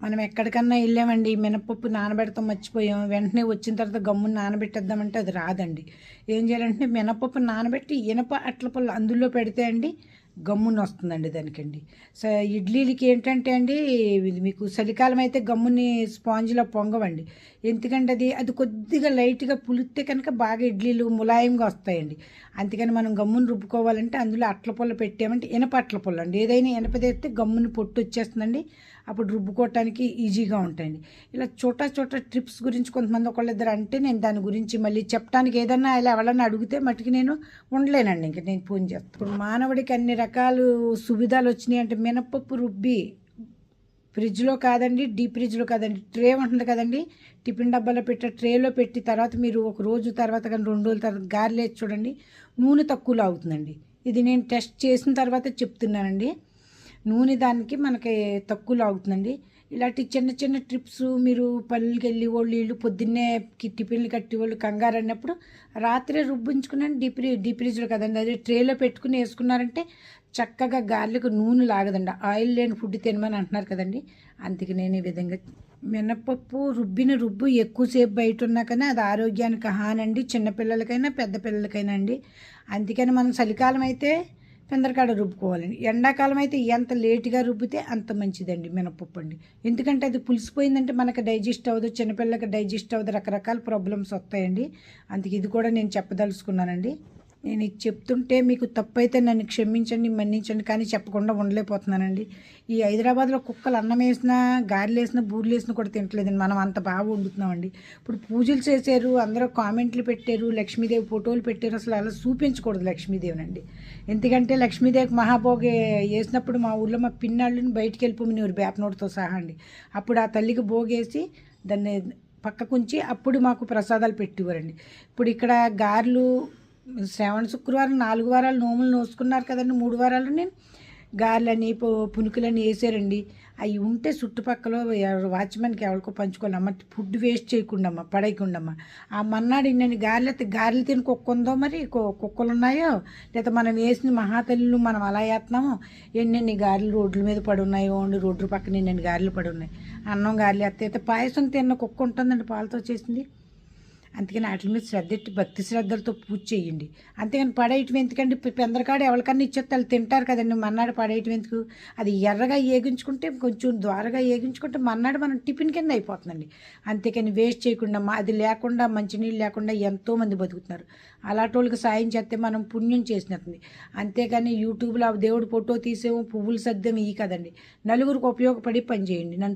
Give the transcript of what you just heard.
మనం ఎక్కడికన్నా వెళ్ళామండి, మినపప్పు నానబెడతాం మర్చిపోయాం, వెంటనే వచ్చిన తర్వాత గమ్మున నానబెట్టేద్దామంటే అది రాదండి. ఏం చేయాలంటే మినపప్పు నానబెట్టి ఇనప అట్ల పుల్ల అందులో పెడితే అండి గమ్మున వస్తుందండి దానికండి. ఇడ్లీలకి ఏంటంటే అండి, ఇది మీకు చలికాలం అయితే గమ్ముని స్పాంజ్లో పొంగవండి. ఎందుకంటే అది అది కొద్దిగా లైట్గా పులిస్తే కనుక బాగా ఇడ్లీలు ములాయంగా వస్తాయండి. అందుకని మనం గమ్మును రుబ్బుకోవాలంటే అందులో అట్ల పుల్ల పెట్టామంటే ఇనప అట్ల పుల్ల అండి. ఏదైనా ఇనపదేస్తే గమ్ముని పొట్టు వచ్చేస్తుందండి. అప్పుడు రుబ్బుకోవటానికి ఈజీగా ఉంటాయండి. ఇలా చోటా చోటా ట్రిప్స్ గురించి కొంతమంది ఒకళ్ళిద్దరు అంటే నేను దాని గురించి మళ్ళీ చెప్పడానికి ఏదన్నా ఇలా ఎవరన్నా అడిగితే మట్టుకు నేను ఉండలేనండి. ఇంక నేను ఫోన్ చేస్తాను. ఇప్పుడు మానవుడికి అన్ని రకాలు సువిధాలు వచ్చినాయి అంటే మినపప్పు రుబ్బి ఫ్రిడ్జ్లో కాదండి, డీప్ ఫ్రిడ్జ్లో కాదండి, ట్రే ఉంటుంది కదండి, టిఫిన్ డబ్బాలో పెట్టే ట్రేలో పెట్టి తర్వాత మీరు ఒక రోజు తర్వాత కానీ 2 రోజుల తర్వాత గారెలు వేసి చూడండి, నూనె తక్కువలో అవుతుందండి. ఇది నేను టెస్ట్ చేసిన తర్వాత చెప్తున్నానండి. నూనె దానికి మనకి తక్కువ లాగుతుందండి. ఇలాంటి చిన్న చిన్న ట్రిప్స్ మీరు పనులకి వెళ్ళి వాళ్ళు వీళ్ళు పొద్దున్నే టిఫిన్లు కట్టి వాళ్ళు కంగారు అన్నప్పుడు రాత్రే రుబ్బించుకున్నాను. డీప్ ఫ్రిడ్జ్లో కదండి, అదే ట్రేలో పెట్టుకుని వేసుకున్నారంటే చక్కగా గార్లకు నూనె లాగదండి. ఆయిల్ లేని ఫుడ్ తినమని అంటున్నారు కదండి, అందుకే నేను ఈ విధంగా మినపప్పు రుబ్బిన రుబ్బు ఎక్కువసేపు బయట ఉన్నా కానీ అది ఆరోగ్యానికి హానండి, చిన్నపిల్లలకైనా పెద్ద పిల్లలకైనా అండి. అందుకని మనం చలికాలం అయితే పెందరకాడ రుబ్బుకోవాలండి. ఎండాకాలం అయితే ఎంత లేటుగా రుబ్బితే అంత మంచిదండి మినపప్పు అండి. ఎందుకంటే అది పులిసిపోయిందంటే మనకు డైజెస్ట్ అవ్వదు, చిన్నపిల్లలకి డైజెస్ట్ అవ్వదు, రకరకాల ప్రాబ్లమ్స్ వస్తాయండి. అందుకే ఇది కూడా నేను చెప్పదలుచుకున్నానండి. నేను ఇది చెప్తుంటే మీకు తప్పైతే నన్ను క్షమించండి, మన్నించండి, కానీ చెప్పకుండా ఉండలేకపోతున్నానండి. ఈ హైదరాబాద్లో కుక్కలు అన్నం వేసినా గారెలు వేసినా బూరెలు వేసినా కూడా తింటలేదండి. మనం అంత బాగా వండుతున్నామండి. ఇప్పుడు పూజలు చేశారు, అందరూ కామెంట్లు పెట్టారు, లక్ష్మీదేవి ఫోటోలు పెట్టారు. అసలు అలా చూపించకూడదు లక్ష్మీదేవినండి. ఎందుకంటే లక్ష్మీదేవికి మహాభోగి వేసినప్పుడు మా ఊళ్ళో మా పిన్నాళ్ళని బయటికి వెళ్ళిపోమనేవారు వేపనోటితో సహా అండి. అప్పుడు ఆ తల్లికి భోగేసి దాన్ని పక్కకుంచి అప్పుడు మాకు ప్రసాదాలు పెట్టేవారండి. ఇప్పుడు ఇక్కడ గారెలు శ్రావణ శుక్రవారం 4 వారాలు నోములు నోసుకున్నారు కదండి, 3 వారాలు నేను గారెలని పునుకులని వేసారండి. అవి ఉంటే చుట్టుపక్కల వాచ్మెన్కి ఎవరికో పంచుకోవాలమ్మ, ఫుడ్ వేస్ట్ చేయకుండా అమ్మ, పడేయకుండా. ఆ మన్నాడు నేను గారెలు తిని కుక్క ఉందో మరి కుక్కలు ఉన్నాయో, లేదా మనం వేసిన మహాతల్లులు మనం అలా వేస్తున్నామో, ఎన్నెన్ని గారెలు రోడ్ల మీద పడి ఉన్నాయో అండి, రోడ్డు పక్కన ఎన్నెన్ని గారెలు పడి ఉన్నాయి. అన్నం గారెలు అయితే పాయసం తిన్న కుక్క ఉంటుందండి పాలతో చేసింది. అందుకని వాటి మీద శ్రద్ధ భక్తి శ్రద్ధలతో పూజ చేయండి. అంతేగాని పడేయటం ఎందుకండి, పెందరకాడ ఎవరికన్నా ఇచ్చేస్తే వాళ్ళు తింటారు కదండి, మన్నాడు పడేయటం ఎందుకు. అది ఎర్రగా ఏగించుకుంటే కొంచెం ద్వారగా ఏగించుకుంటే మన్నాడు మనం టిఫిన్ కింద అయిపోతుందండి. అంతేకాని వేస్ట్ చేయకుండా అది లేకుండా మంచినీళ్ళు లేకుండా ఎంతోమంది బతుకుతున్నారు. అలాంటి వాళ్ళకి సాయం చేస్తే మనం పుణ్యం చేసినట్టుంది. అంతేకాని యూట్యూబ్లో దేవుడు ఫోటో తీసేమో పువ్వులు సర్దేమో ఈ కదండి. నలుగురికి ఉపయోగపడి పని చేయండి.